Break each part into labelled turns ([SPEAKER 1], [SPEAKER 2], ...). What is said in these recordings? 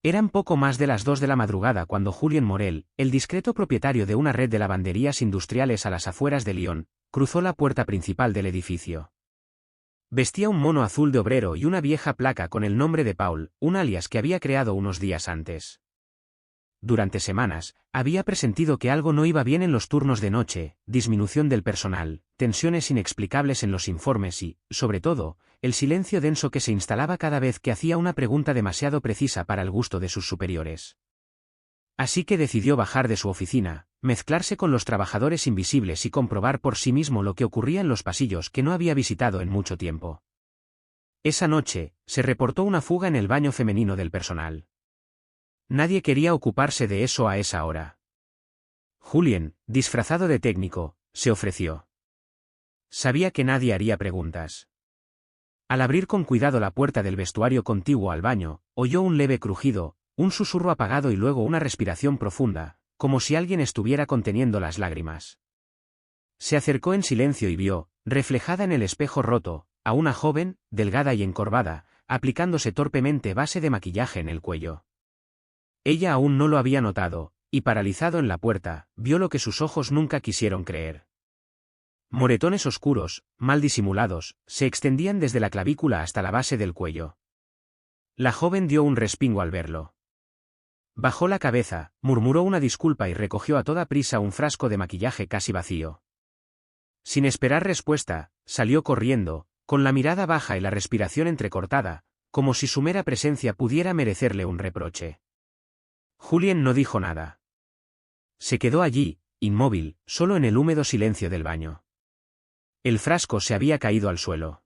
[SPEAKER 1] Eran poco más de las 2 de la madrugada cuando Julien Morel, el discreto propietario de una red de lavanderías industriales a las afueras de Lyon, cruzó la puerta principal del edificio. Vestía un mono azul de obrero y una vieja placa con el nombre de Paul, un alias que había creado unos días antes. Durante semanas, había presentido que algo no iba bien en los turnos de noche, disminución del personal, tensiones inexplicables en los informes y, sobre todo, el silencio denso que se instalaba cada vez que hacía una pregunta demasiado precisa para el gusto de sus superiores. Así que decidió bajar de su oficina, mezclarse con los trabajadores invisibles y comprobar por sí mismo lo que ocurría en los pasillos que no había visitado en mucho tiempo. Esa noche, se reportó una fuga en el baño femenino del personal. Nadie quería ocuparse de eso a esa hora. Julien, disfrazado de técnico, se ofreció. Sabía que nadie haría preguntas. Al abrir con cuidado la puerta del vestuario contiguo al baño, oyó un leve crujido, un susurro apagado y luego una respiración profunda, como si alguien estuviera conteniendo las lágrimas. Se acercó en silencio y vio, reflejada en el espejo roto, a una joven, delgada y encorvada, aplicándose torpemente base de maquillaje en el cuello. Ella aún no lo había notado, y paralizado en la puerta, vio lo que sus ojos nunca quisieron creer. Moretones oscuros, mal disimulados, se extendían desde la clavícula hasta la base del cuello. La joven dio un respingo al verlo. Bajó la cabeza, murmuró una disculpa y recogió a toda prisa un frasco de maquillaje casi vacío. Sin esperar respuesta, salió corriendo, con la mirada baja y la respiración entrecortada, como si su mera presencia pudiera merecerle un reproche. Julien no dijo nada. Se quedó allí, inmóvil, solo en el húmedo silencio del baño. El frasco se había caído al suelo.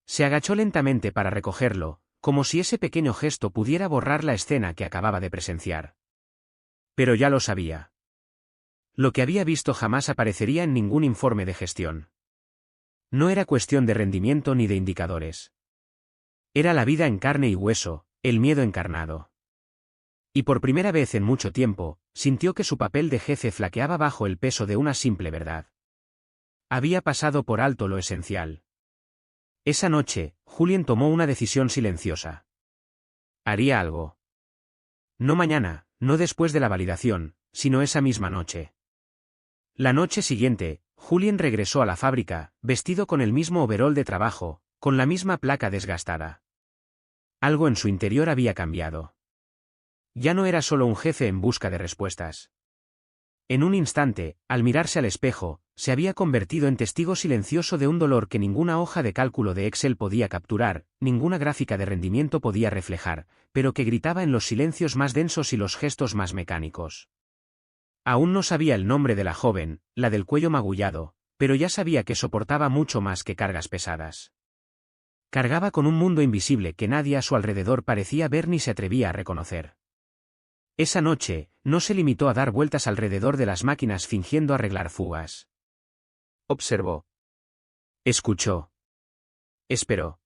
[SPEAKER 1] Se agachó lentamente para recogerlo, como si ese pequeño gesto pudiera borrar la escena que acababa de presenciar. Pero ya lo sabía. Lo que había visto jamás aparecería en ningún informe de gestión. No era cuestión de rendimiento ni de indicadores. Era la vida en carne y hueso, el miedo encarnado. Y por primera vez en mucho tiempo, sintió que su papel de jefe flaqueaba bajo el peso de una simple verdad. Había pasado por alto lo esencial. Esa noche, Julien tomó una decisión silenciosa. Haría algo. No mañana, no después de la validación, sino esa misma noche. La noche siguiente, Julien regresó a la fábrica, vestido con el mismo overol de trabajo, con la misma placa desgastada. Algo en su interior había cambiado. Ya no era solo un jefe en busca de respuestas. En un instante, al mirarse al espejo, se había convertido en testigo silencioso de un dolor que ninguna hoja de cálculo de Excel podía capturar, ninguna gráfica de rendimiento podía reflejar, pero que gritaba en los silencios más densos y los gestos más mecánicos. Aún no sabía el nombre de la joven, la del cuello magullado, pero ya sabía que soportaba mucho más que cargas pesadas. Cargaba con un mundo invisible que nadie a su alrededor parecía ver ni se atrevía a reconocer. Esa noche, no se limitó a dar vueltas alrededor de las máquinas fingiendo arreglar fugas. Observó. Escuchó. Esperó.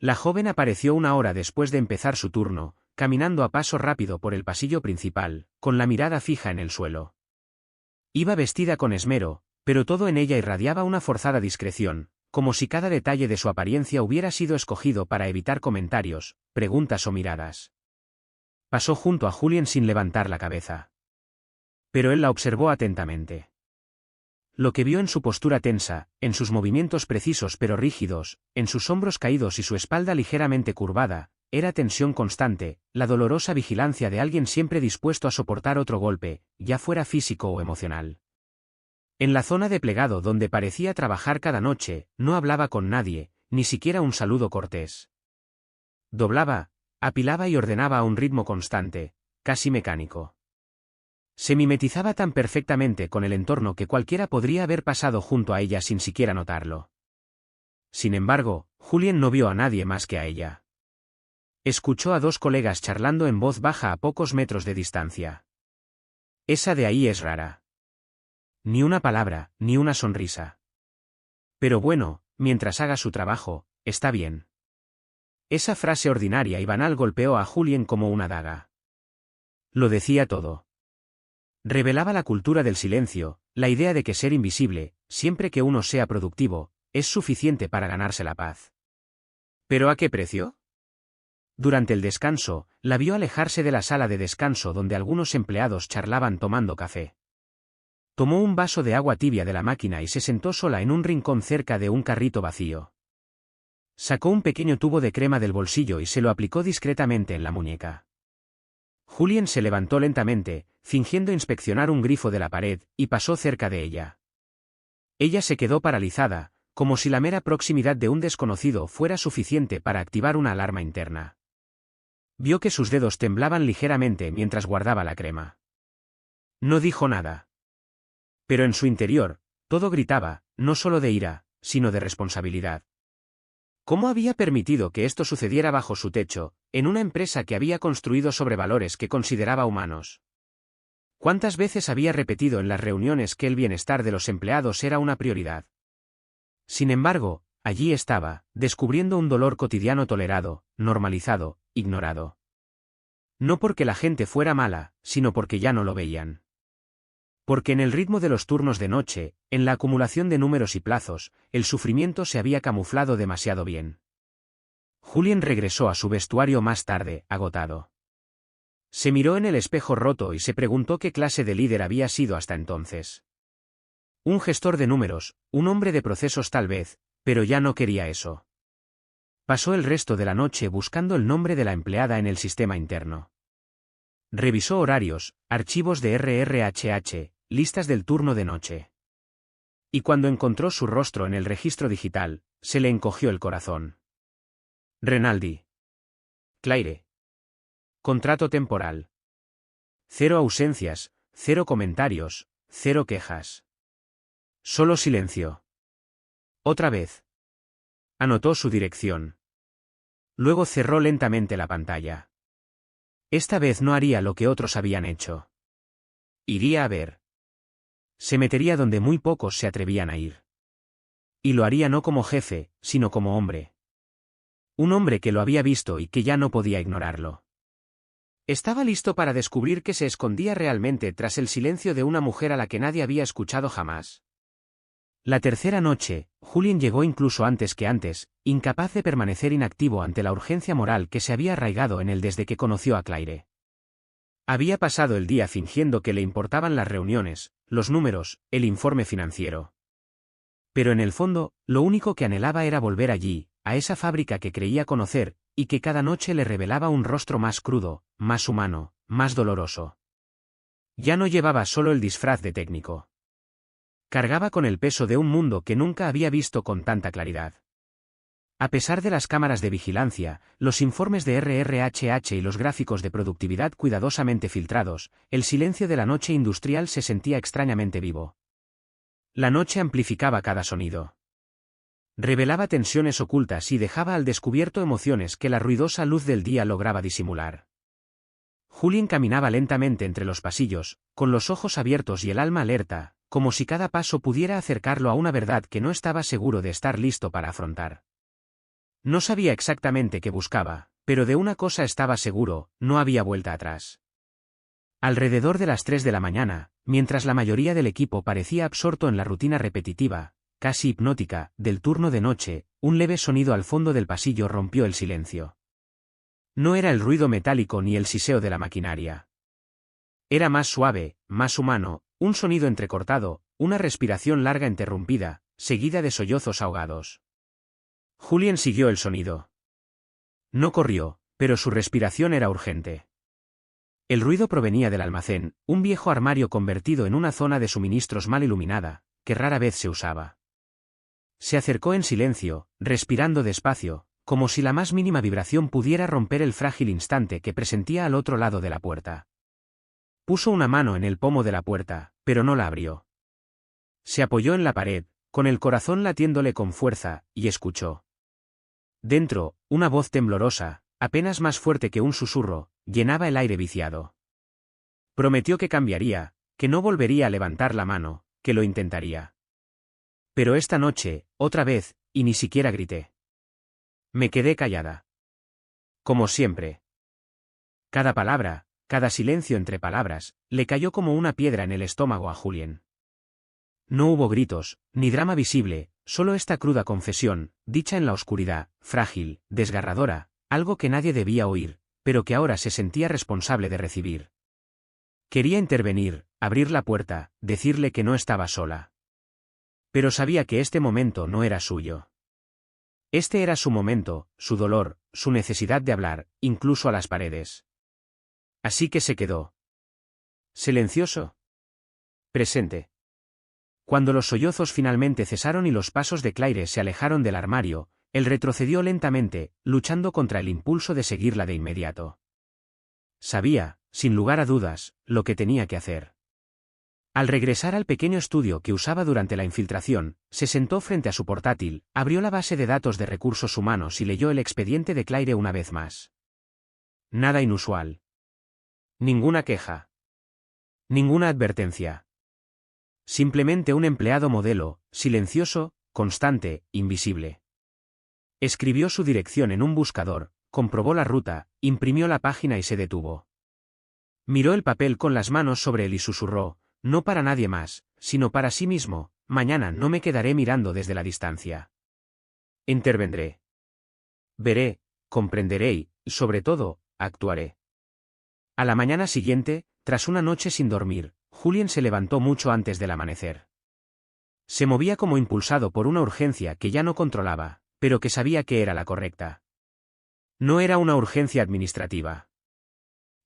[SPEAKER 1] La joven apareció una hora después de empezar su turno, caminando a paso rápido por el pasillo principal, con la mirada fija en el suelo. Iba vestida con esmero, pero todo en ella irradiaba una forzada discreción, como si cada detalle de su apariencia hubiera sido escogido para evitar comentarios, preguntas o miradas. Pasó junto a Julien sin levantar la cabeza. Pero él la observó atentamente. Lo que vio en su postura tensa, en sus movimientos precisos pero rígidos, en sus hombros caídos y su espalda ligeramente curvada, era tensión constante, la dolorosa vigilancia de alguien siempre dispuesto a soportar otro golpe, ya fuera físico o emocional. En la zona de plegado donde parecía trabajar cada noche, no hablaba con nadie, ni siquiera un saludo cortés. Doblaba, apilaba y ordenaba a un ritmo constante, casi mecánico. Se mimetizaba tan perfectamente con el entorno que cualquiera podría haber pasado junto a ella sin siquiera notarlo. Sin embargo, Julien no vio a nadie más que a ella. Escuchó a dos colegas charlando en voz baja a pocos metros de distancia. Esa de ahí es rara. Ni una palabra, ni una sonrisa. Pero bueno, mientras haga su trabajo, está bien. Esa frase ordinaria y banal golpeó a Julien como una daga. Lo decía todo. Revelaba la cultura del silencio, la idea de que ser invisible, siempre que uno sea productivo, es suficiente para ganarse la paz. ¿Pero a qué precio? Durante el descanso, la vio alejarse de la sala de descanso donde algunos empleados charlaban tomando café. Tomó un vaso de agua tibia de la máquina y se sentó sola en un rincón cerca de un carrito vacío. Sacó un pequeño tubo de crema del bolsillo y se lo aplicó discretamente en la muñeca. Julien se levantó lentamente, fingiendo inspeccionar un grifo de la pared, y pasó cerca de ella. Ella se quedó paralizada, como si la mera proximidad de un desconocido fuera suficiente para activar una alarma interna. Vio que sus dedos temblaban ligeramente mientras guardaba la crema. No dijo nada. Pero en su interior, todo gritaba, no solo de ira, sino de responsabilidad. ¿Cómo había permitido que esto sucediera bajo su techo, en una empresa que había construido sobre valores que consideraba humanos? ¿Cuántas veces había repetido en las reuniones que el bienestar de los empleados era una prioridad? Sin embargo, allí estaba, descubriendo un dolor cotidiano tolerado, normalizado, ignorado. No porque la gente fuera mala, sino porque ya no lo veían. Porque en el ritmo de los turnos de noche, en la acumulación de números y plazos, el sufrimiento se había camuflado demasiado bien. Julien regresó a su vestuario más tarde, agotado. Se miró en el espejo roto y se preguntó qué clase de líder había sido hasta entonces. Un gestor de números, un hombre de procesos tal vez, pero ya no quería eso. Pasó el resto de la noche buscando el nombre de la empleada en el sistema interno. Revisó horarios, archivos de RRHH, listas del turno de noche. Y cuando encontró su rostro en el registro digital, se le encogió el corazón. Renaldi. Claire. Contrato temporal. 0 ausencias, 0 comentarios, 0 quejas. Solo silencio. Otra vez. Anotó su dirección. Luego cerró lentamente la pantalla. Esta vez no haría lo que otros habían hecho. Iría a ver. Se metería donde muy pocos se atrevían a ir. Y lo haría no como jefe, sino como hombre. Un hombre que lo había visto y que ya no podía ignorarlo. Estaba listo para descubrir que se escondía realmente tras el silencio de una mujer a la que nadie había escuchado jamás. La tercera noche, Julien llegó incluso antes que antes, incapaz de permanecer inactivo ante la urgencia moral que se había arraigado en él desde que conoció a Claire. Había pasado el día fingiendo que le importaban las reuniones, los números, el informe financiero. Pero en el fondo, lo único que anhelaba era volver allí, a esa fábrica que creía conocer, y que cada noche le revelaba un rostro más crudo, más humano, más doloroso. Ya no llevaba solo el disfraz de técnico. Cargaba con el peso de un mundo que nunca había visto con tanta claridad. A pesar de las cámaras de vigilancia, los informes de RRHH y los gráficos de productividad cuidadosamente filtrados, el silencio de la noche industrial se sentía extrañamente vivo. La noche amplificaba cada sonido. Revelaba tensiones ocultas y dejaba al descubierto emociones que la ruidosa luz del día lograba disimular. Julien caminaba lentamente entre los pasillos, con los ojos abiertos y el alma alerta, como si cada paso pudiera acercarlo a una verdad que no estaba seguro de estar listo para afrontar. No sabía exactamente qué buscaba, pero de una cosa estaba seguro, no había vuelta atrás. Alrededor de las 3 de la mañana, mientras la mayoría del equipo parecía absorto en la rutina repetitiva, casi hipnótica, del turno de noche, un leve sonido al fondo del pasillo rompió el silencio. No era el ruido metálico ni el siseo de la maquinaria. Era más suave, más humano, un sonido entrecortado, una respiración larga interrumpida, seguida de sollozos ahogados. Julien siguió el sonido. No corrió, pero su respiración era urgente. El ruido provenía del almacén, un viejo armario convertido en una zona de suministros mal iluminada, que rara vez se usaba. Se acercó en silencio, respirando despacio, como si la más mínima vibración pudiera romper el frágil instante que presentía al otro lado de la puerta. Puso una mano en el pomo de la puerta, pero no la abrió. Se apoyó en la pared, con el corazón latiéndole con fuerza, y escuchó. Dentro, una voz temblorosa, apenas más fuerte que un susurro, llenaba el aire viciado. Prometió que cambiaría, que no volvería a levantar la mano, que lo intentaría. Pero esta noche, otra vez, y ni siquiera grité. Me quedé callada. Como siempre. Cada palabra, cada silencio entre palabras, le cayó como una piedra en el estómago a Julien. No hubo gritos, ni drama visible, solo esta cruda confesión, dicha en la oscuridad, frágil, desgarradora, algo que nadie debía oír, pero que ahora se sentía responsable de recibir. Quería intervenir, abrir la puerta, decirle que no estaba sola. Pero sabía que este momento no era suyo. Este era su momento, su dolor, su necesidad de hablar, incluso a las paredes. Así que se quedó. Silencioso. Presente. Cuando los sollozos finalmente cesaron y los pasos de Claire se alejaron del armario, él retrocedió lentamente, luchando contra el impulso de seguirla de inmediato. Sabía, sin lugar a dudas, lo que tenía que hacer. Al regresar al pequeño estudio que usaba durante la infiltración, se sentó frente a su portátil, abrió la base de datos de recursos humanos y leyó el expediente de Claire una vez más. Nada inusual. Ninguna queja. Ninguna advertencia. Simplemente un empleado modelo, silencioso, constante, invisible. Escribió su dirección en un buscador, comprobó la ruta, imprimió la página y se detuvo. Miró el papel con las manos sobre él y susurró, no para nadie más, sino para sí mismo, mañana no me quedaré mirando desde la distancia. Intervendré. Veré, comprenderé y, sobre todo, actuaré. A la mañana siguiente, tras una noche sin dormir, Julien se levantó mucho antes del amanecer. Se movía como impulsado por una urgencia que ya no controlaba, pero que sabía que era la correcta. No era una urgencia administrativa.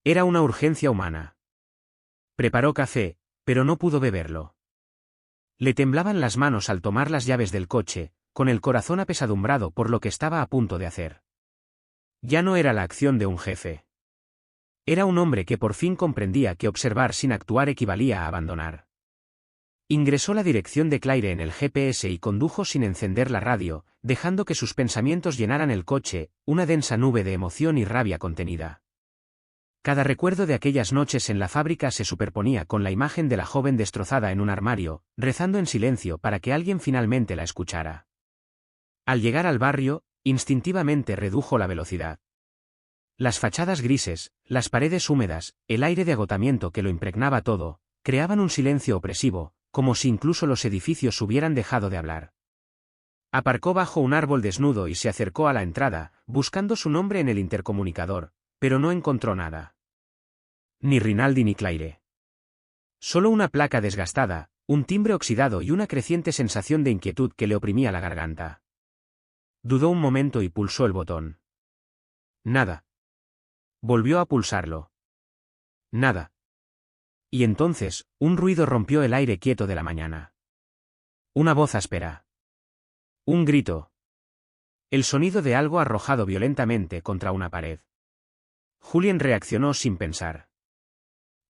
[SPEAKER 1] Era una urgencia humana. Preparó café, pero no pudo beberlo. Le temblaban las manos al tomar las llaves del coche, con el corazón apesadumbrado por lo que estaba a punto de hacer. Ya no era la acción de un jefe. Era un hombre que por fin comprendía que observar sin actuar equivalía a abandonar. Ingresó la dirección de Claire en el GPS y condujo sin encender la radio, dejando que sus pensamientos llenaran el coche, una densa nube de emoción y rabia contenida. Cada recuerdo de aquellas noches en la fábrica se superponía con la imagen de la joven destrozada en un armario, rezando en silencio para que alguien finalmente la escuchara. Al llegar al barrio, instintivamente redujo la velocidad. Las fachadas grises, las paredes húmedas, el aire de agotamiento que lo impregnaba todo, creaban un silencio opresivo, como si incluso los edificios hubieran dejado de hablar. Aparcó bajo un árbol desnudo y se acercó a la entrada, buscando su nombre en el intercomunicador, pero no encontró nada. Ni Rinaldi ni Claire. Solo una placa desgastada, un timbre oxidado y una creciente sensación de inquietud que le oprimía la garganta. Dudó un momento y pulsó el botón. Nada. Volvió a pulsarlo. Nada. Y entonces, un ruido rompió el aire quieto de la mañana. Una voz áspera. Un grito. El sonido de algo arrojado violentamente contra una pared. Julien reaccionó sin pensar.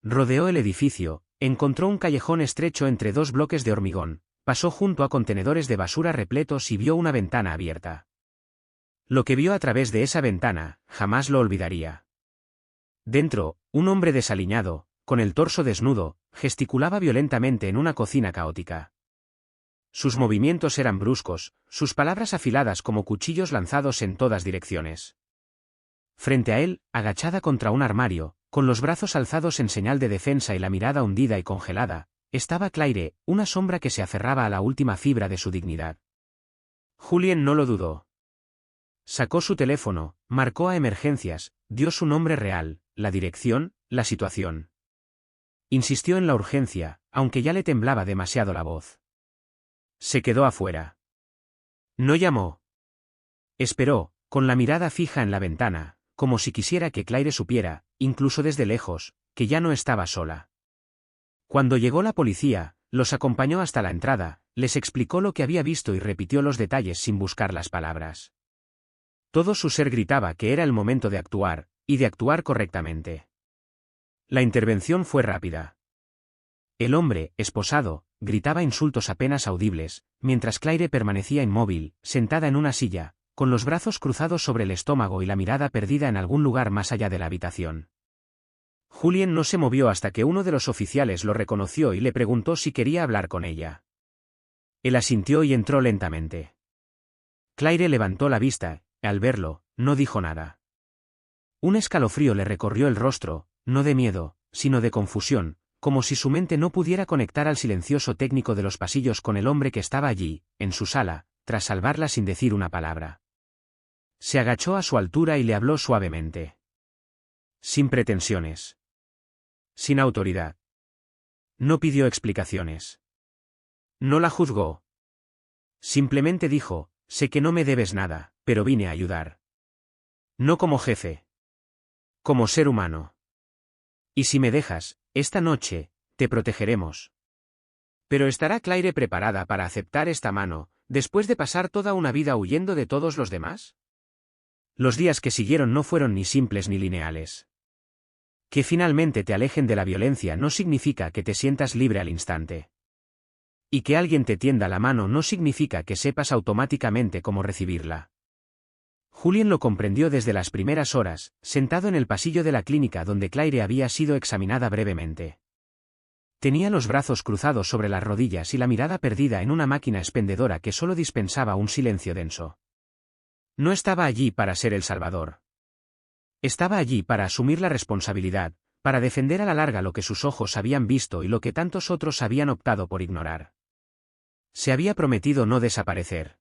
[SPEAKER 1] Rodeó el edificio, encontró un callejón estrecho entre dos bloques de hormigón, pasó junto a contenedores de basura repletos y vio una ventana abierta. Lo que vio a través de esa ventana, jamás lo olvidaría. Dentro, un hombre desaliñado, con el torso desnudo, gesticulaba violentamente en una cocina caótica. Sus movimientos eran bruscos, sus palabras afiladas como cuchillos lanzados en todas direcciones. Frente a él, agachada contra un armario, con los brazos alzados en señal de defensa y la mirada hundida y congelada, estaba Claire, una sombra que se aferraba a la última fibra de su dignidad. Julien no lo dudó. Sacó su teléfono, marcó a emergencias, dio su nombre real, la dirección, la situación. Insistió en la urgencia, aunque ya le temblaba demasiado la voz. Se quedó afuera. No llamó. Esperó, con la mirada fija en la ventana, como si quisiera que Claire supiera, incluso desde lejos, que ya no estaba sola. Cuando llegó la policía, los acompañó hasta la entrada, les explicó lo que había visto y repitió los detalles sin buscar las palabras. Todo su ser gritaba que era el momento de actuar, y de actuar correctamente. La intervención fue rápida. El hombre, esposado, gritaba insultos apenas audibles, mientras Claire permanecía inmóvil, sentada en una silla, con los brazos cruzados sobre el estómago y la mirada perdida en algún lugar más allá de la habitación. Julien no se movió hasta que uno de los oficiales lo reconoció y le preguntó si quería hablar con ella. Él asintió y entró lentamente. Claire levantó la vista, y al verlo, no dijo nada. Un escalofrío le recorrió el rostro, no de miedo, sino de confusión, como si su mente no pudiera conectar al silencioso técnico de los pasillos con el hombre que estaba allí, en su sala, tras salvarla sin decir una palabra. Se agachó a su altura y le habló suavemente. Sin pretensiones. Sin autoridad. No pidió explicaciones. No la juzgó. Simplemente dijo, sé que no me debes nada, pero vine a ayudar. No como jefe. Como ser humano. Y si me dejas, esta noche, te protegeremos. Pero ¿estará Claire preparada para aceptar esta mano, después de pasar toda una vida huyendo de todos los demás? Los días que siguieron no fueron ni simples ni lineales. Que finalmente te alejen de la violencia no significa que te sientas libre al instante. Y que alguien te tienda la mano no significa que sepas automáticamente cómo recibirla. Julien lo comprendió desde las primeras horas, sentado en el pasillo de la clínica donde Claire había sido examinada brevemente. Tenía los brazos cruzados sobre las rodillas y la mirada perdida en una máquina expendedora que solo dispensaba un silencio denso. No estaba allí para ser el salvador. Estaba allí para asumir la responsabilidad, para defender a la larga lo que sus ojos habían visto y lo que tantos otros habían optado por ignorar. Se había prometido no desaparecer.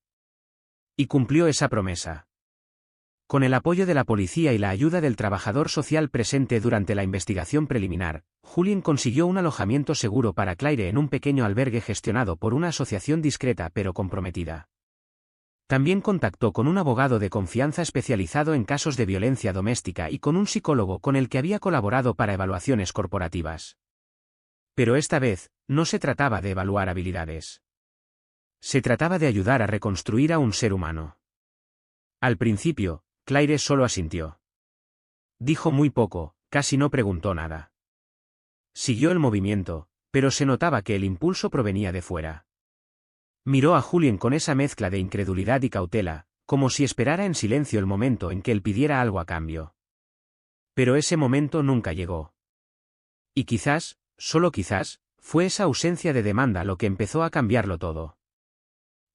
[SPEAKER 1] Y cumplió esa promesa. Con el apoyo de la policía y la ayuda del trabajador social presente durante la investigación preliminar, Julien consiguió un alojamiento seguro para Claire en un pequeño albergue gestionado por una asociación discreta pero comprometida. También contactó con un abogado de confianza especializado en casos de violencia doméstica y con un psicólogo con el que había colaborado para evaluaciones corporativas. Pero esta vez, no se trataba de evaluar habilidades. Se trataba de ayudar a reconstruir a un ser humano. Al principio, Claire solo asintió. Dijo muy poco, casi no preguntó nada. Siguió el movimiento, pero se notaba que el impulso provenía de fuera. Miró a Julien con esa mezcla de incredulidad y cautela, como si esperara en silencio el momento en que él pidiera algo a cambio. Pero ese momento nunca llegó. Y quizás, solo quizás, fue esa ausencia de demanda lo que empezó a cambiarlo todo.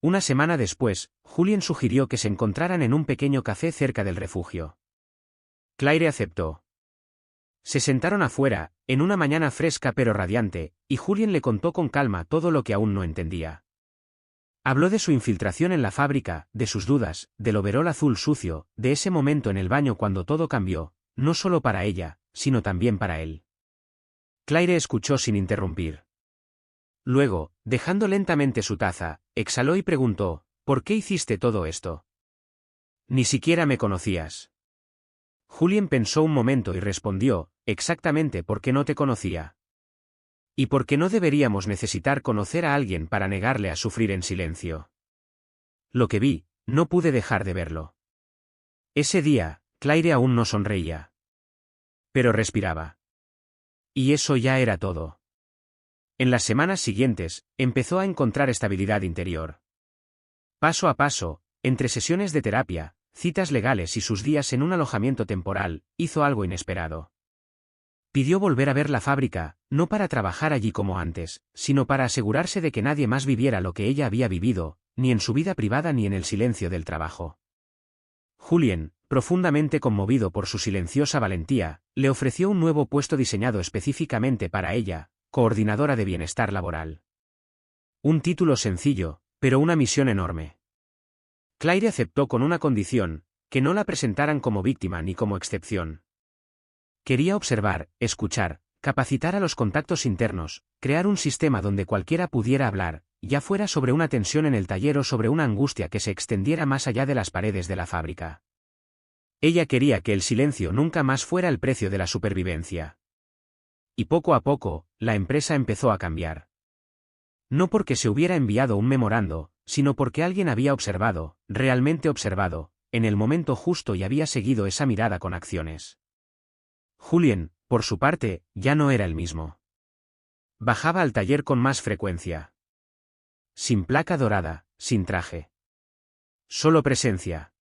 [SPEAKER 1] Una semana después, Julien sugirió que se encontraran en un pequeño café cerca del refugio. Claire aceptó. Se sentaron afuera, en una mañana fresca pero radiante, y Julien le contó con calma todo lo que aún no entendía. Habló de su infiltración en la fábrica, de sus dudas, del overol azul sucio, de ese momento en el baño cuando todo cambió, no solo para ella, sino también para él. Claire escuchó sin interrumpir. Luego, dejando lentamente su taza, exhaló y preguntó, ¿por qué hiciste todo esto? Ni siquiera me conocías. Julien pensó un momento y respondió, exactamente porque no te conocía. Y porque no deberíamos necesitar conocer a alguien para negarle a sufrir en silencio. Lo que vi, no pude dejar de verlo. Ese día, Claire aún no sonreía. Pero respiraba. Y eso ya era todo. En las semanas siguientes, empezó a encontrar estabilidad interior. Paso a paso, entre sesiones de terapia, citas legales y sus días en un alojamiento temporal, hizo algo inesperado. Pidió volver a ver la fábrica, no para trabajar allí como antes, sino para asegurarse de que nadie más viviera lo que ella había vivido, ni en su vida privada ni en el silencio del trabajo. Julien, profundamente conmovido por su silenciosa valentía, le ofreció un nuevo puesto diseñado específicamente para ella, coordinadora de bienestar laboral. Un título sencillo, pero una misión enorme. Claire aceptó con una condición, que no la presentaran como víctima ni como excepción. Quería observar, escuchar, capacitar a los contactos internos, crear un sistema donde cualquiera pudiera hablar, ya fuera sobre una tensión en el taller o sobre una angustia que se extendiera más allá de las paredes de la fábrica. Ella quería que el silencio nunca más fuera el precio de la supervivencia. Y poco a poco, la empresa empezó a cambiar. No porque se hubiera enviado un memorando, sino porque alguien había observado, realmente observado, en el momento justo y había seguido esa mirada con acciones. Julien, por su parte, ya no era el mismo. Bajaba al taller con más frecuencia. Sin placa dorada, sin traje. Solo presencia.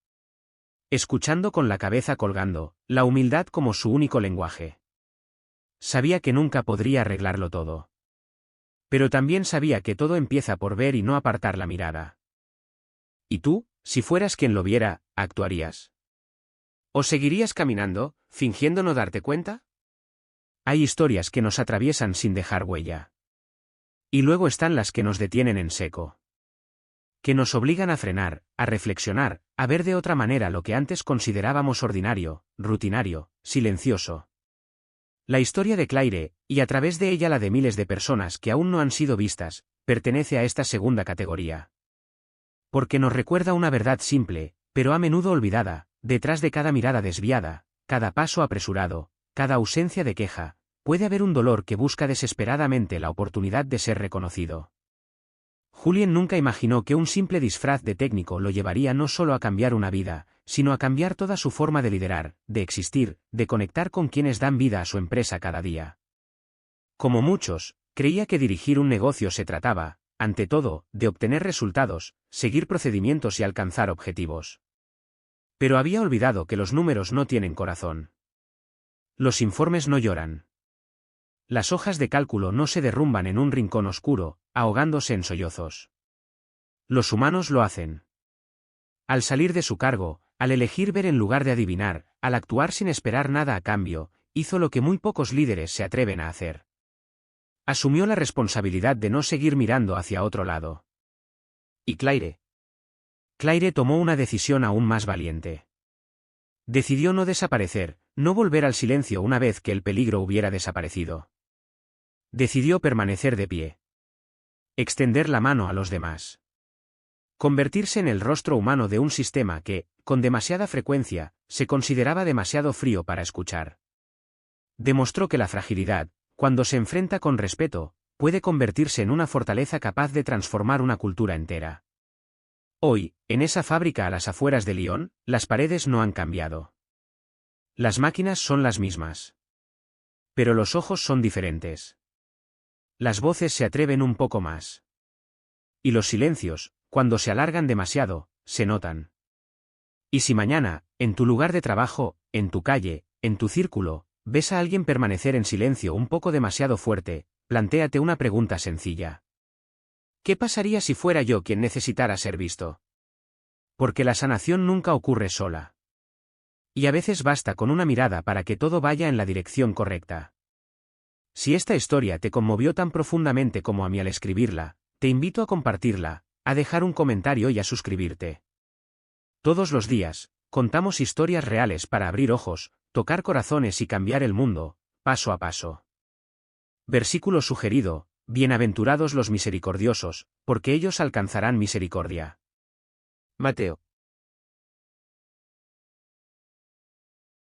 [SPEAKER 1] Escuchando con la cabeza colgando, la humildad como su único lenguaje. Sabía que nunca podría arreglarlo todo. Pero también sabía que todo empieza por ver y no apartar la mirada. ¿Y tú, si fueras quien lo viera, actuarías? ¿O seguirías caminando, fingiendo no darte cuenta? Hay historias que nos atraviesan sin dejar huella. Y luego están las que nos detienen en seco. que nos obligan a frenar, a reflexionar, a ver de otra manera lo que antes considerábamos ordinario, rutinario, silencioso. La historia de Claire, y a través de ella la de miles de personas que aún no han sido vistas, pertenece a esta segunda categoría. Porque nos recuerda una verdad simple, pero a menudo olvidada, detrás de cada mirada desviada, cada paso apresurado, cada ausencia de queja, puede haber un dolor que busca desesperadamente la oportunidad de ser reconocido. Julien nunca imaginó que un simple disfraz de técnico lo llevaría no solo a cambiar una vida, sino a cambiar toda su forma de liderar, de existir, de conectar con quienes dan vida a su empresa cada día. Como muchos, creía que dirigir un negocio se trataba, ante todo, de obtener resultados, seguir procedimientos y alcanzar objetivos. Pero había olvidado que los números no tienen corazón. Los informes no lloran. Las hojas de cálculo no se derrumban en un rincón oscuro, ahogándose en sollozos. Los humanos lo hacen. Al salir de su cargo, al elegir ver en lugar de adivinar, al actuar sin esperar nada a cambio, hizo lo que muy pocos líderes se atreven a hacer. Asumió la responsabilidad de no seguir mirando hacia otro lado. ¿Y Claire? Claire tomó una decisión aún más valiente. Decidió no desaparecer, no volver al silencio una vez que el peligro hubiera desaparecido. Decidió permanecer de pie. Extender la mano a los demás. Convertirse en el rostro humano de un sistema que, con demasiada frecuencia, se consideraba demasiado frío para escuchar. Demostró que la fragilidad, cuando se enfrenta con respeto, puede convertirse en una fortaleza capaz de transformar una cultura entera. Hoy, en esa fábrica a las afueras de Lyon, las paredes no han cambiado. Las máquinas son las mismas. Pero los ojos son diferentes. Las voces se atreven un poco más. Y los silencios, cuando se alargan demasiado, se notan. Y si mañana, en tu lugar de trabajo, en tu calle, en tu círculo, ves a alguien permanecer en silencio un poco demasiado fuerte, plantéate una pregunta sencilla. ¿Qué pasaría si fuera yo quien necesitara ser visto? Porque la sanación nunca ocurre sola. Y a veces basta con una mirada para que todo vaya en la dirección correcta. Si esta historia te conmovió tan profundamente como a mí al escribirla, te invito a compartirla, a dejar un comentario y a suscribirte. Todos los días, contamos historias reales para abrir ojos, tocar corazones y cambiar el mundo, paso a paso. Versículo sugerido: Bienaventurados los misericordiosos, porque ellos alcanzarán misericordia. Mateo